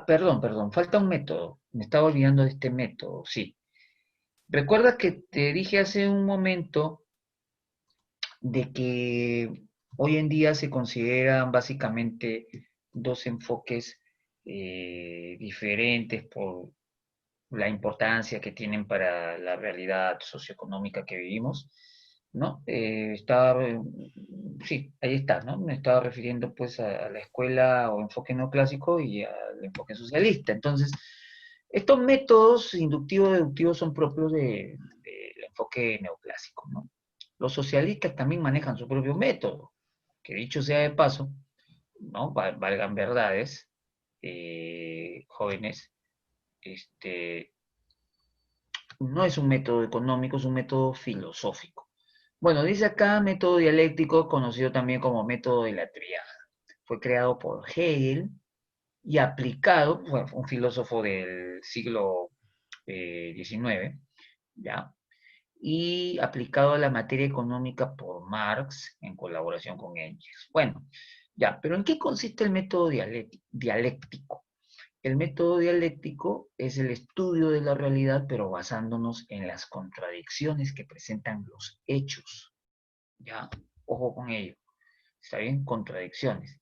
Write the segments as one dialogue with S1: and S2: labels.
S1: Perdón, falta un método. Me estaba olvidando de este método, sí. Recuerda que te dije hace un momento de que hoy en día se consideran básicamente dos enfoques diferentes por la importancia que tienen para la realidad socioeconómica que vivimos, ¿no? Sí, ahí está, ¿no? Me estaba refiriendo pues a la escuela o enfoque neoclásico y al enfoque socialista. Entonces, estos métodos inductivo-deductivos son propios del enfoque neoclásico, ¿no? Los socialistas también manejan su propio método, que dicho sea de paso, ¿no? Valgan verdades, jóvenes, este, no es un método económico, es un método filosófico. Bueno, dice acá método dialéctico, conocido también como método de la tríada. Fue creado por Hegel y aplicado, bueno, un filósofo del siglo XIX, ¿ya? Y aplicado a la materia económica por Marx en colaboración con Engels. Bueno, ya, pero ¿en qué consiste el método dialéctico? El método dialéctico es el estudio de la realidad, pero basándonos en las contradicciones que presentan los hechos. ¿Ya? Ojo con ello. ¿Está bien? Contradicciones.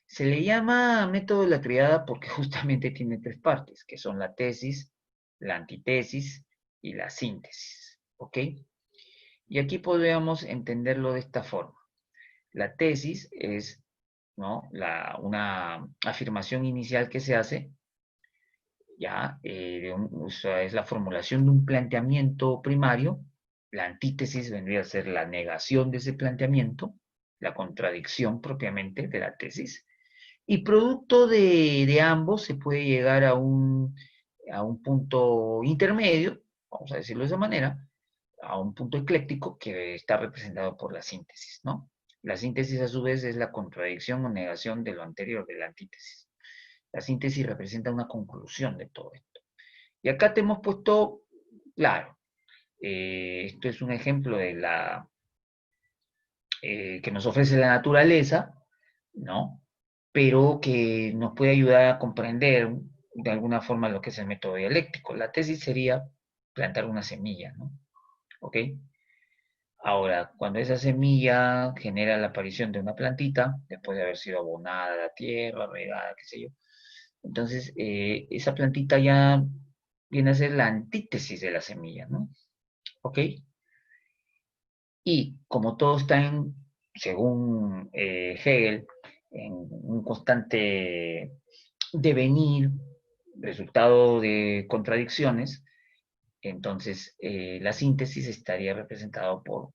S1: Se le llama método de la triada porque justamente tiene tres partes, que son la tesis, la antitesis y la síntesis. ¿Ok? Y aquí podríamos entenderlo de esta forma. La tesis es, ¿no? Una afirmación inicial que se hace, ya, o sea, es la formulación de un planteamiento primario. La antítesis vendría a ser la negación de ese planteamiento, la contradicción propiamente de la tesis. Y producto de ambos se puede llegar a un punto intermedio, vamos a decirlo de esa manera, a un punto ecléctico que está representado por la síntesis, ¿no? La síntesis a su vez es la contradicción o negación de lo anterior, de la antítesis. La síntesis representa una conclusión de todo esto. Y acá te hemos puesto, claro, esto es un ejemplo de que nos ofrece la naturaleza, ¿no? Pero que nos puede ayudar a comprender de alguna forma lo que es el método dialéctico. La tesis sería plantar una semilla, ¿no? ¿Ok? Ahora, cuando esa semilla genera la aparición de una plantita, después de haber sido abonada a la tierra, regada, qué sé yo, entonces esa plantita ya viene a ser la antítesis de la semilla, ¿no? ¿Ok? Y como todo está según Hegel, en un constante devenir, resultado de contradicciones, entonces la síntesis estaría representado por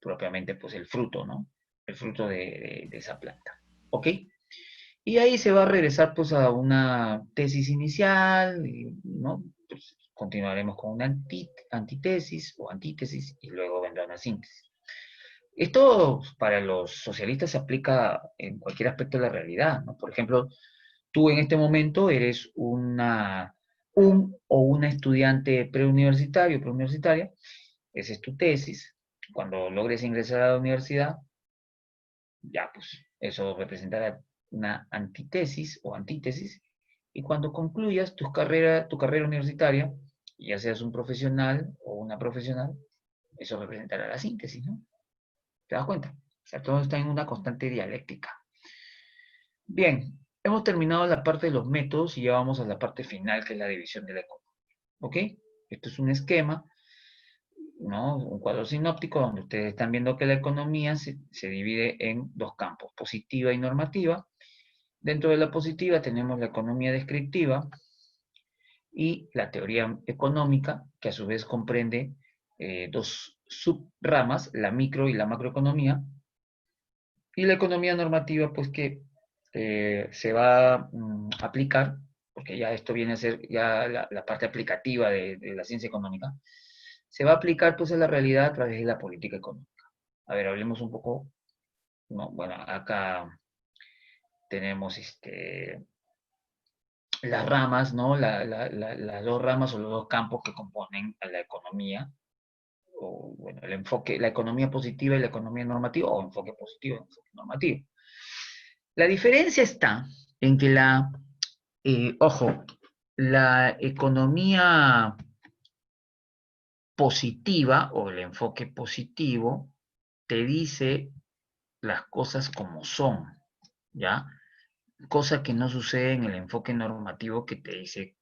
S1: propiamente pues el fruto, ¿no? El fruto de esa planta. ¿Ok? Y ahí se va a regresar pues a una tesis inicial, ¿no? Pues, continuaremos con una antitesis o antítesis y luego vendrá una síntesis. Esto para los socialistas se aplica en cualquier aspecto de la realidad, ¿no? Por ejemplo, tú en este momento eres un o una estudiante preuniversitaria, esa es tu tesis. Cuando logres ingresar a la universidad, ya pues eso representará una antitesis o antítesis. Y cuando concluyas tu carrera universitaria, ya seas un profesional o una profesional, eso representará la síntesis, ¿no? ¿Te das cuenta? O sea, todo está en una constante dialéctica. Bien, hemos terminado la parte de los métodos y ya vamos a la parte final, que es la división de la economía. ¿Ok? Esto es un esquema, ¿no? Un cuadro sinóptico donde ustedes están viendo que la economía se divide en dos campos, positiva y normativa. Dentro de la positiva tenemos la economía descriptiva y la teoría económica, que a su vez comprende dos subramas, la micro y la macroeconomía, y la economía normativa, pues que se va a aplicar, porque ya esto viene a ser ya la parte aplicativa de la ciencia económica, se va a aplicar pues a la realidad a través de la política económica. A ver, hablemos un poco, ¿no? Bueno, acá tenemos las ramas, ¿no? Las dos ramas o los dos campos que componen a la economía, o bueno, el enfoque, la economía positiva y la economía normativa, o enfoque positivo y enfoque normativo. La diferencia está en que Ojo, la economía positiva o el enfoque positivo te dice las cosas como son, ¿ya? Cosa que no sucede en el enfoque normativo que te dice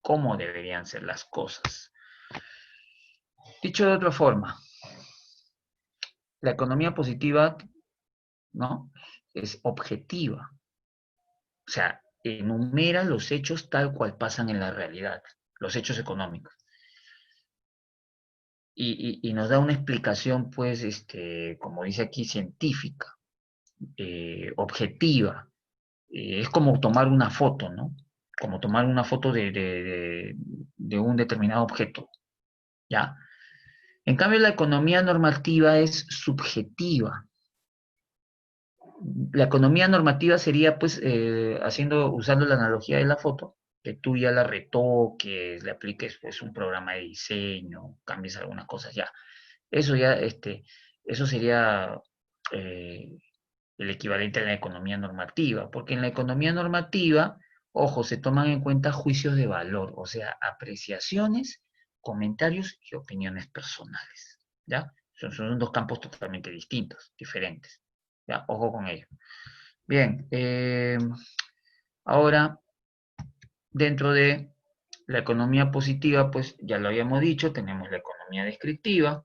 S1: cómo deberían ser las cosas. Dicho de otra forma, la economía positiva, ¿no? Es objetiva, o sea, enumera los hechos tal cual pasan en la realidad, los hechos económicos. Y nos da una explicación, pues, como dice aquí, científica, objetiva. Es como tomar una foto, ¿no? Como tomar una foto de un determinado objeto, ¿ya? En cambio, la economía normativa es subjetiva. La economía normativa sería, pues, usando la analogía de la foto, que tú ya la retoques, le apliques, pues, un programa de diseño, cambies algunas cosas, ya. Eso ya, eso sería eh, el equivalente a la economía normativa, porque en la economía normativa, ojo, se toman en cuenta juicios de valor, o sea, apreciaciones, comentarios y opiniones personales, ¿ya? Son dos campos totalmente distintos, diferentes, ¿ya? Ojo con ello. Bien, ahora, dentro de la economía positiva, pues ya lo habíamos dicho, tenemos la economía descriptiva,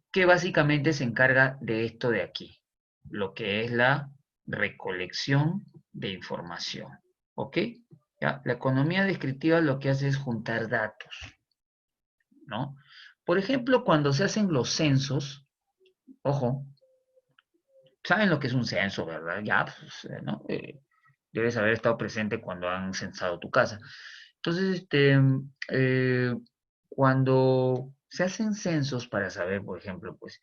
S1: que básicamente se encarga de esto de aquí, lo que es la recolección de información. ¿Ok? ¿Ya? La economía descriptiva lo que hace es juntar datos, ¿no? Por ejemplo, cuando se hacen los censos, ojo, saben lo que es un censo, ¿verdad? Ya, pues, ¿no? Debes haber estado presente cuando han censado tu casa. Entonces, eh, cuando se hacen censos para saber, por ejemplo, pues,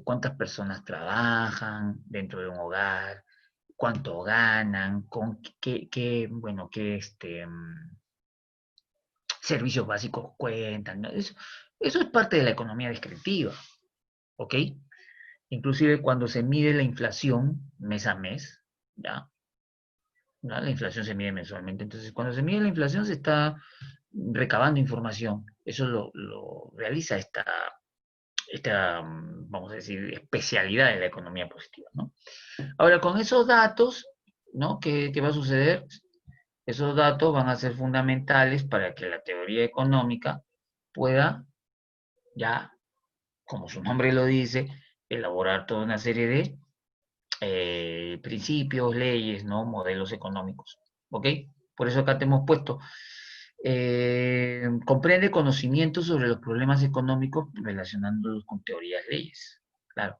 S1: cuántas personas trabajan dentro de un hogar, cuánto ganan, con bueno, qué servicios básicos cuentan, ¿no? Eso es parte de la economía descriptiva, ¿ok? Inclusive cuando se mide la inflación mes a mes, ¿ya? ¿No? La inflación se mide mensualmente, entonces cuando se mide la inflación se está recabando información, eso lo realiza vamos a decir, especialidad de la economía positiva, ¿no? Ahora, con esos datos, ¿no? ¿Qué va a suceder? Esos datos van a ser fundamentales para que la teoría económica pueda ya, como su nombre lo dice, elaborar toda una serie de principios, leyes, ¿no? Modelos económicos. ¿Ok? Por eso acá te hemos puesto. Comprende conocimientos sobre los problemas económicos relacionándolos con teorías, leyes. Claro.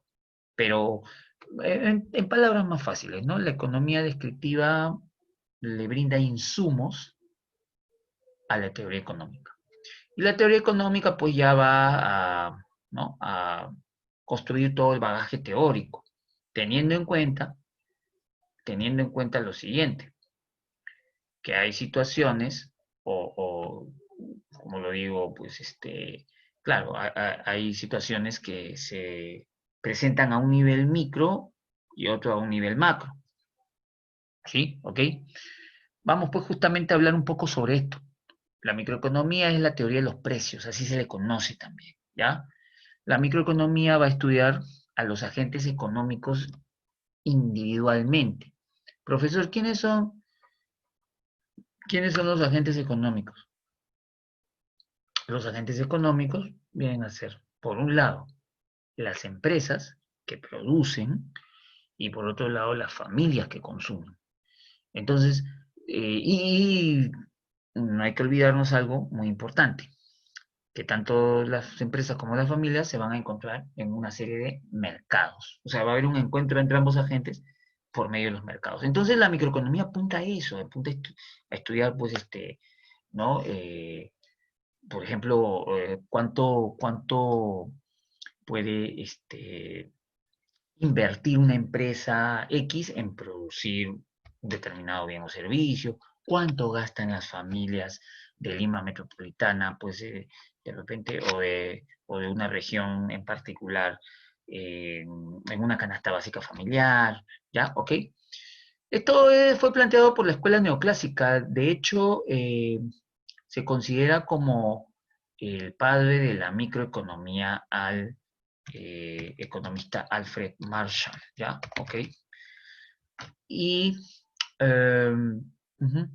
S1: Pero en palabras más fáciles, ¿no? La economía descriptiva le brinda insumos a la teoría económica. Y la teoría económica pues ya va a, ¿no? a construir todo el bagaje teórico, teniendo en cuenta, teniendo en cuenta lo siguiente, que hay situaciones, como lo digo, pues claro, hay situaciones que se presentan a un nivel micro y otro a un nivel macro. ¿Sí? ¿Ok? Vamos pues justamente a hablar un poco sobre esto. La microeconomía es la teoría de los precios, así se le conoce también, ¿ya? La microeconomía va a estudiar a los agentes económicos individualmente. Profesor, quiénes son los agentes económicos? Los agentes económicos vienen a ser, por un lado, las empresas que producen y por otro lado, las familias que consumen. Entonces, y no hay que olvidarnos algo muy importante, que tanto las empresas como las familias se van a encontrar en una serie de mercados. O sea, va a haber un encuentro entre ambos agentes por medio de los mercados. Entonces, la microeconomía apunta a eso, apunta a estudiar, pues, ¿no? Por ejemplo, cuánto puede, invertir una empresa X en producir un determinado bien o servicio, cuánto gastan las familias de Lima Metropolitana, pues de repente, o de una región en particular, en una canasta básica familiar, ¿ya? ¿Ok? Esto fue planteado por la escuela neoclásica. De hecho, se considera como el padre de la microeconomía al economista Alfred Marshall, ¿ya? ¿Ok? Y eh, ujú.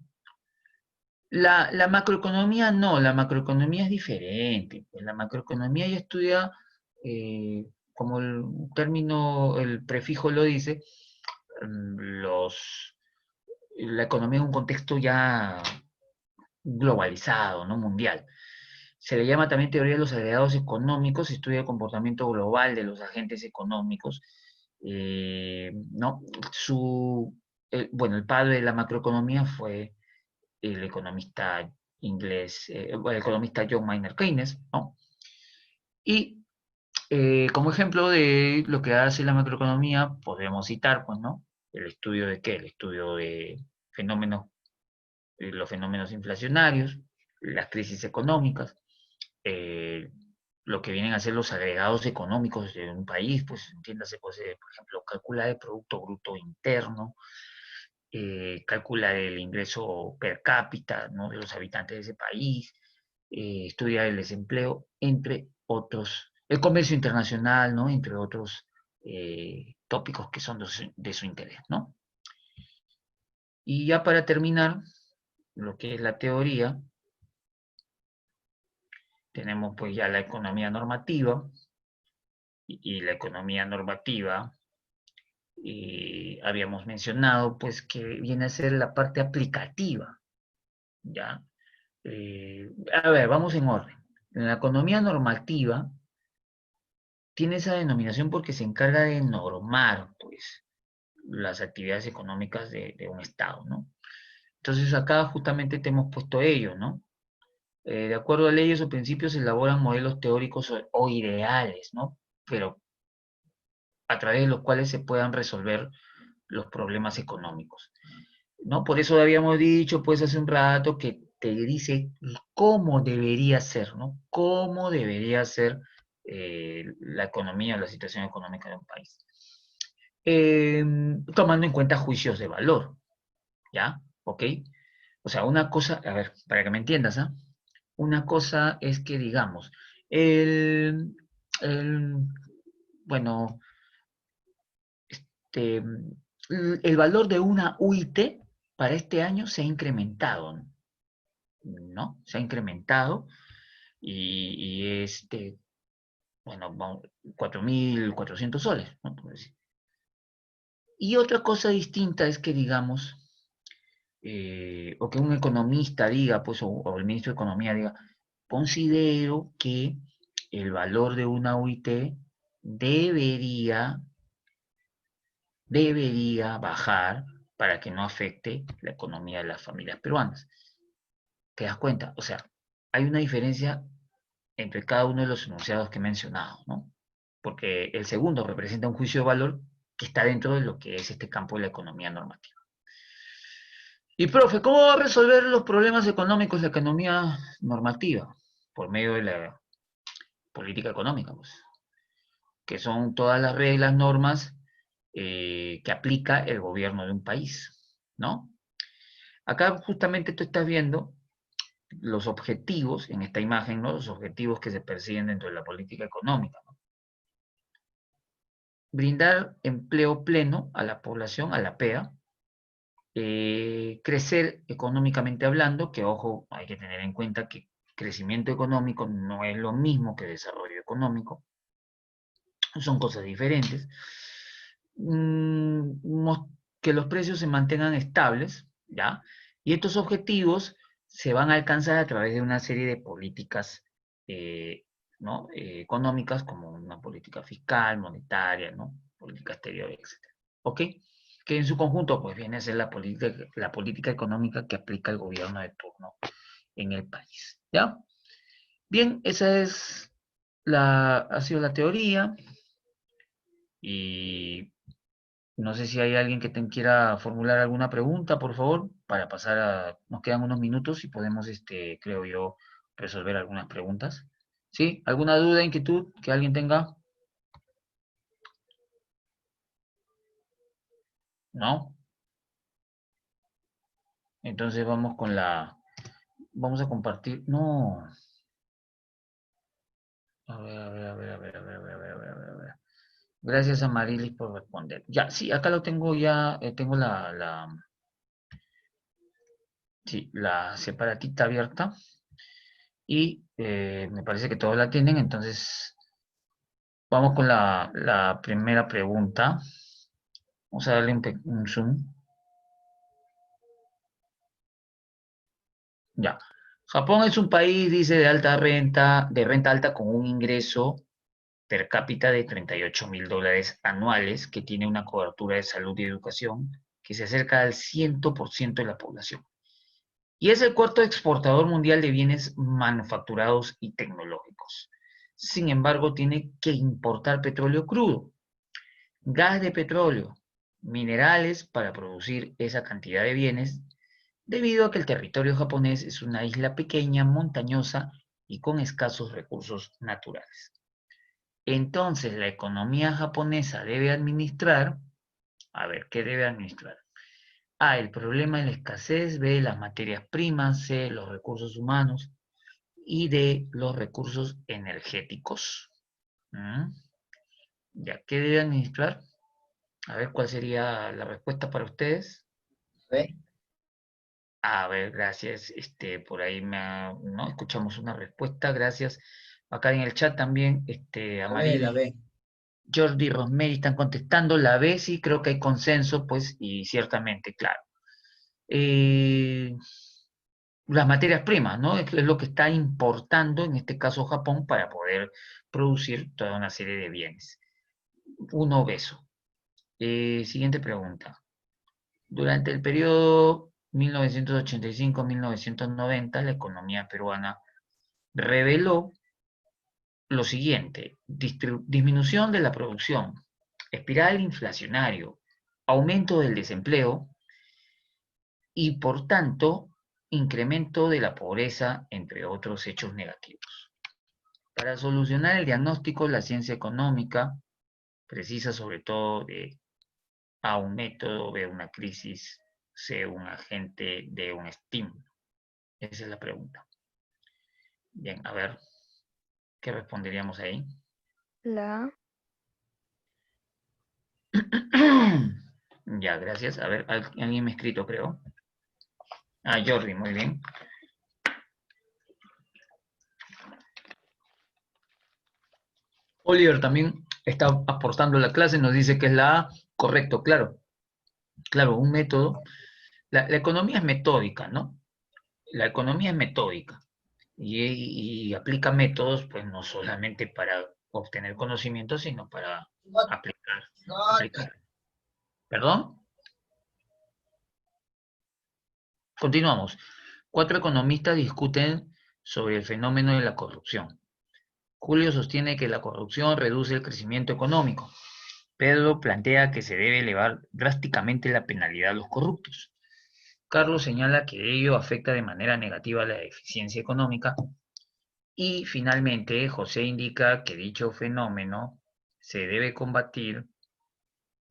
S1: La macroeconomía no, la macroeconomía es diferente. Pues la macroeconomía ya estudia, como el término, el prefijo lo dice, los, la economía en un contexto ya globalizado, ¿no? Mundial. Se le llama también teoría de los agregados económicos, estudia el comportamiento global de los agentes económicos. ¿No? Bueno, el padre de la macroeconomía fue el economista inglés, el economista John Maynard Keynes, ¿no? Y como ejemplo de lo que hace la macroeconomía, podemos citar, pues, ¿no? El estudio de qué, el estudio de fenómenos, los fenómenos inflacionarios, las crisis económicas, eh, lo que vienen a ser los agregados económicos de un país, pues entiéndase, pues, por ejemplo, calcular el Producto Bruto Interno, calcula el ingreso per cápita, ¿no? De los habitantes de ese país, estudia el desempleo, entre otros, el comercio internacional, ¿no? Entre otros tópicos que son de su interés, ¿no? Y ya para terminar, lo que es la teoría, tenemos pues ya la economía normativa, y la economía normativa, habíamos mencionado pues que viene a ser la parte aplicativa, ¿ya? A ver, vamos en orden. La economía normativa tiene esa denominación porque se encarga de normar, pues, las actividades económicas de un Estado, ¿no? Entonces acá justamente te hemos puesto ello, ¿no? De acuerdo a leyes o principios se elaboran modelos teóricos o ideales, ¿no? Pero a través de los cuales se puedan resolver los problemas económicos, ¿no? Por eso habíamos dicho, pues, hace un rato que te dice cómo debería ser, ¿no? Cómo debería ser la economía, la situación económica de un país. Eh, Tomando en cuenta juicios de valor, ¿ya? ¿Ok? O sea, una cosa, a ver, para que me entiendas, ¿ah? Una cosa es que, digamos, el, el, bueno, este, el valor de una UIT para este año se ha incrementado, ¿no? Se ha incrementado y bueno, 4.400 soles, ¿no? Por decir. Y otra cosa distinta es que, digamos, o que un economista diga, pues, o el ministro de Economía diga, considero que el valor de una UIT debería, debería bajar para que no afecte la economía de las familias peruanas. ¿Te das cuenta? O sea, hay una diferencia entre cada uno de los enunciados que he mencionado, ¿no? Porque el segundo representa un juicio de valor que está dentro de lo que es este campo de la economía normativa. Y, profe, ¿cómo va a resolver los problemas económicos la economía normativa? Por medio de la política económica, pues, que son todas las reglas, normas que aplica el gobierno de un país, ¿no? Acá justamente tú estás viendo los objetivos en esta imagen, ¿no? Los objetivos que se persiguen dentro de la política económica, ¿no? Brindar empleo pleno a la población, a la PEA, crecer económicamente hablando, que ojo, hay que tener en cuenta que crecimiento económico no es lo mismo que desarrollo económico, son cosas diferentes. Que los precios se mantengan estables, ¿ya? Y estos objetivos se van a alcanzar a través de una serie de políticas, ¿no? Económicas, como una política fiscal, monetaria, ¿no? Política exterior, etc. ¿Ok? Que en su conjunto, pues, viene a ser la política económica que aplica el gobierno de turno en el país, ¿ya? Bien, ha sido la teoría, y no sé si hay alguien que te quiera formular alguna pregunta, por favor, para pasar a... Nos quedan unos minutos y podemos, creo yo, resolver algunas preguntas. ¿Sí? ¿Alguna duda, inquietud que alguien tenga? ¿No? Entonces vamos con la... Vamos a compartir... No. A ver, a ver, a ver, a ver, a ver, a ver, a ver, a ver, a ver. Gracias a Marilis por responder. Ya, sí, acá lo tengo ya, tengo sí, la separatita abierta y me parece que todos la tienen, entonces vamos con la primera pregunta. Vamos a darle un zoom. Ya. Japón es un país, dice, de renta alta con un ingreso per cápita de $38.000 anuales, que tiene una cobertura de salud y educación que se acerca al 100% de la población. Y es el cuarto exportador mundial de bienes manufacturados y tecnológicos. Sin embargo, tiene que importar petróleo crudo, gas de petróleo, minerales para producir esa cantidad de bienes, debido a que el territorio japonés es una isla pequeña, montañosa y con escasos recursos naturales. Entonces, la economía japonesa debe administrar, a ver, ¿qué debe administrar? A, el problema de la escasez, B, las materias primas, C, los recursos humanos y D, los recursos energéticos. ¿Mm? ¿Ya qué debe administrar? A ver cuál sería la respuesta para ustedes.
S2: ¿Ve?
S1: A ver, gracias. Por ahí no escuchamos una respuesta, gracias. Acá en el chat también,
S2: La B, la
S1: Amaril,
S2: B.
S1: Jordi, Rosemary están contestando. La B sí creo que hay consenso, pues, y ciertamente, claro. Eh, las materias primas, ¿no? Es lo que está importando, en este caso Japón, para poder producir toda una serie de bienes. Un obeso. Siguiente pregunta. Durante el periodo 1985-1990, la economía peruana reveló lo siguiente: disminución de la producción, espiral inflacionario, aumento del desempleo y, por tanto, incremento de la pobreza, entre otros hechos negativos. Para solucionar el diagnóstico, la ciencia económica precisa sobre todo de A, un método, B, una crisis, C, un agente, D, un estímulo. Esa es la pregunta. Bien, a ver, ¿qué responderíamos ahí?
S3: La
S1: Ya, gracias. A ver, alguien me ha escrito, creo. Ah, Jordi, muy bien. Oliver también está aportando la clase, nos dice que es la A. Correcto, claro. Claro, un método. La economía es metódica, ¿no? La economía es metódica y aplica métodos, pues no solamente para obtener conocimiento, sino para aplicar. aplicar. ¿Perdón? Continuamos. 4 economistas discuten sobre el fenómeno de la corrupción. Julio sostiene que la corrupción reduce el crecimiento económico. Pedro plantea que se debe elevar drásticamente la penalidad a los corruptos. Carlos señala que ello afecta de manera negativa la eficiencia económica. Y finalmente, José indica que dicho fenómeno se debe combatir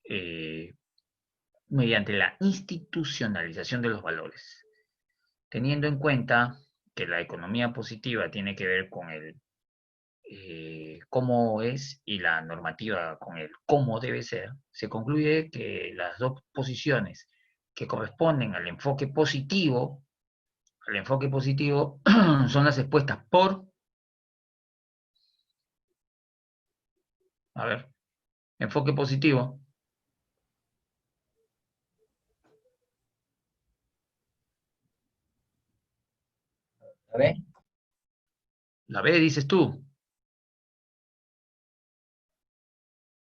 S1: eh, mediante la institucionalización de los valores, teniendo en cuenta que la economía positiva tiene que ver con el cómo es y la normativa con el cómo debe ser. Se concluye que las dos posiciones que corresponden al enfoque positivo son las expuestas por, a ver, enfoque positivo.
S2: ¿La B?
S1: La B dices tú.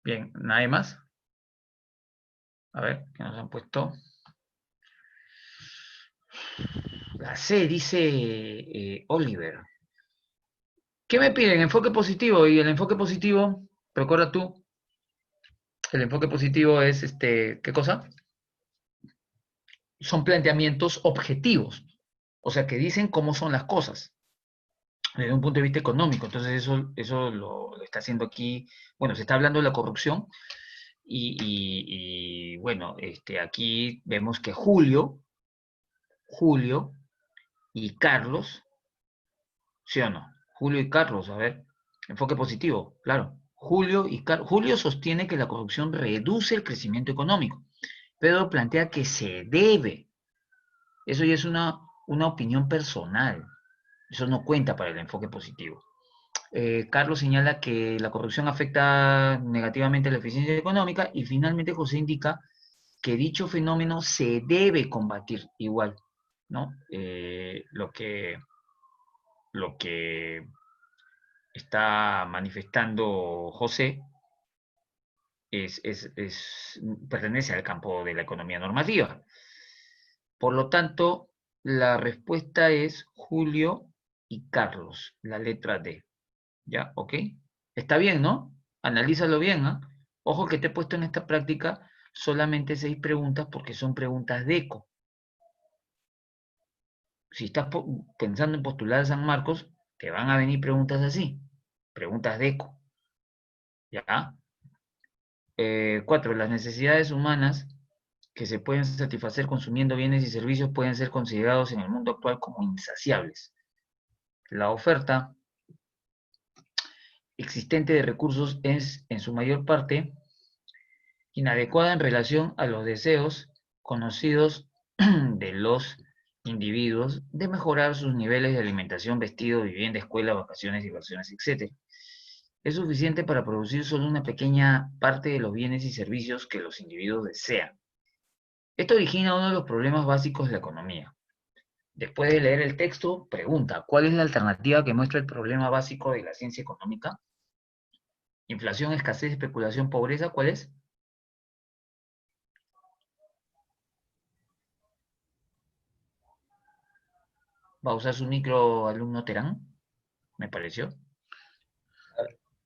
S1: Bien, ¿nadie más? A ver, ¿qué nos han puesto? La C dice Oliver. ¿Qué me piden? Enfoque positivo. Y el enfoque positivo, recuerda tú, el enfoque positivo es ¿qué cosa? Son planteamientos objetivos. O sea, que dicen cómo son las cosas desde un punto de vista económico. Entonces eso lo está haciendo aquí. Bueno, se está hablando de la corrupción y bueno, aquí vemos que Julio Julio y Carlos, ¿sí o no? Julio y Carlos, a ver, enfoque positivo, claro. Julio sostiene que la corrupción reduce el crecimiento económico. Pedro plantea que se debe. Eso ya es una opinión personal. Eso no cuenta para el enfoque positivo. Carlos señala que la corrupción afecta negativamente la eficiencia económica y finalmente José indica que dicho fenómeno se debe combatir igual, ¿no? Lo que está manifestando José pertenece al campo de la economía normativa. Por lo tanto, la respuesta es Julio y Carlos, la letra D. ¿Ya? ¿Ok? Está bien, ¿no? Analízalo bien, ¿ah? Ojo que te he puesto en esta práctica solamente 6 preguntas porque son preguntas de eco. Si estás pensando en postular a San Marcos, te van a venir preguntas así, preguntas de eco. ¿Ya? 4. Las necesidades humanas que se pueden satisfacer consumiendo bienes y servicios pueden ser considerados en el mundo actual como insaciables. La oferta existente de recursos es, en su mayor parte, inadecuada en relación a los deseos conocidos de los individuos de mejorar sus niveles de alimentación, vestido, vivienda, escuela, vacaciones, diversiones, etc. Es suficiente para producir solo una pequeña parte de los bienes y servicios que los individuos desean. Esto origina uno de los problemas básicos de la economía. Después de leer el texto, pregunta, ¿cuál es la alternativa que muestra el problema básico de la ciencia económica? Inflación, escasez, especulación, pobreza, ¿cuál es? ¿Va a usar su micro alumno Terán? Me pareció.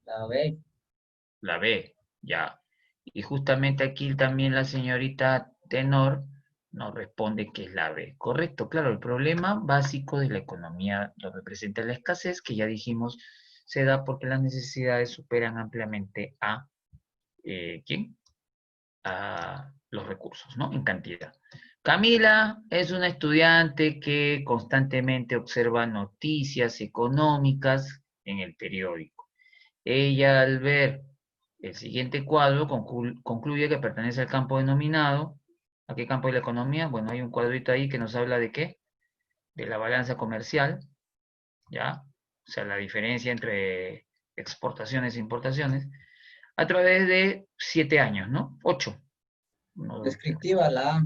S2: La B.
S1: La B, ya. Y justamente aquí también la señorita Tenor nos responde que es la B. Correcto, claro, el problema básico de la economía lo representa la escasez, que ya dijimos se da porque las necesidades superan ampliamente a, ¿quién? A los recursos, ¿no? En cantidad. Camila es una estudiante que constantemente observa noticias económicas en el periódico. Ella, al ver el siguiente cuadro, concluye que pertenece al campo denominado. ¿A qué campo de la economía? Bueno, hay un cuadrito ahí que nos habla de qué? De la balanza comercial, ¿ya? O sea, la diferencia entre exportaciones e importaciones, a través de 7 años, ¿no? 8. 1, 2, 3.
S2: Descriptiva, la A.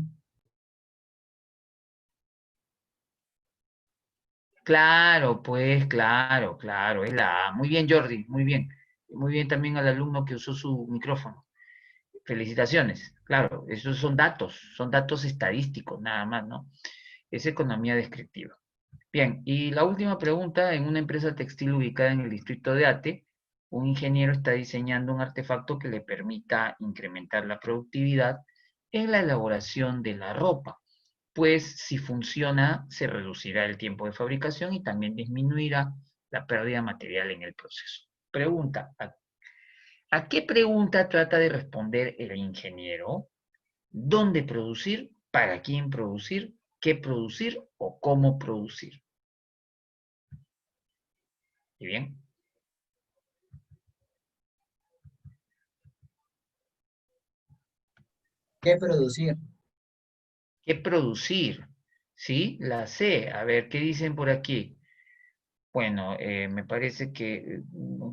S1: Claro, pues, claro, claro, es la A. Muy bien, Jordi, muy bien. Muy bien también al alumno que usó su micrófono. Felicitaciones. Claro, esos son datos estadísticos nada más, ¿no? Es economía descriptiva. Bien, y la última pregunta, en una empresa textil ubicada en el distrito de Ate, un ingeniero está diseñando un artefacto que le permita incrementar la productividad en la elaboración de la ropa, pues si funciona, se reducirá el tiempo de fabricación y también disminuirá la pérdida material en el proceso. Pregunta, ¿a qué pregunta trata de responder el ingeniero? ¿Dónde producir? ¿Para quién producir? ¿Qué producir? ¿O cómo producir? ¿Y bien?
S2: ¿Qué producir?
S1: ¿Qué producir? ¿Sí? La C. A ver, ¿qué dicen por aquí? Bueno, me parece que...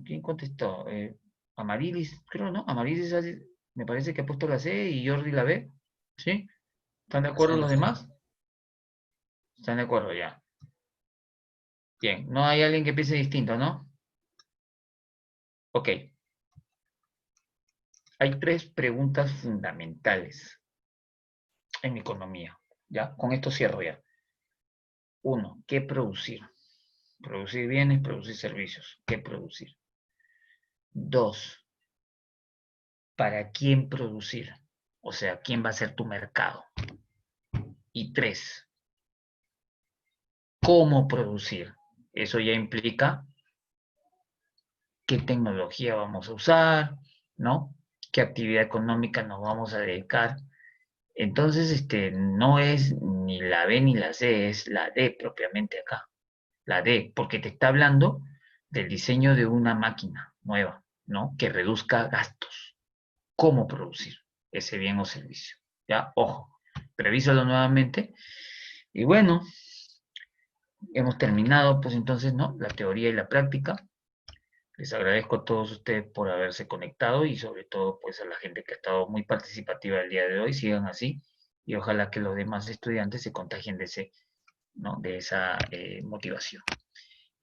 S1: ¿quién contestó? Amarilis, creo, ¿no? Amarilis me parece que ha puesto la C y Jordi la B. ¿Sí? ¿Están de acuerdo
S2: Sí,
S1: los
S2: sí.
S1: demás? Están de acuerdo ya. Bien, no hay alguien que piense distinto, ¿no? Ok. Hay 3 preguntas fundamentales en economía. ¿Ya? Con esto cierro ya. 1. ¿Qué producir? Producir bienes, producir servicios. ¿Qué producir? 2. ¿Para quién producir? O sea, ¿quién va a ser tu mercado? Y 3. ¿Cómo producir? Eso ya implica qué tecnología vamos a usar, ¿no? ¿Qué actividad económica nos vamos a dedicar Entonces, no es ni la B ni la C, es la D propiamente acá. La D, porque te está hablando del diseño de una máquina nueva, ¿no? Que reduzca gastos. ¿Cómo producir ese bien o servicio? Ya, ojo, revísalo nuevamente. Y bueno, hemos terminado, pues entonces, ¿no? La teoría y la práctica. Les agradezco a todos ustedes por haberse conectado y sobre todo, pues a la gente que ha estado muy participativa el día de hoy. Sigan así y ojalá que los demás estudiantes se contagien de ese, ¿no? De esa motivación.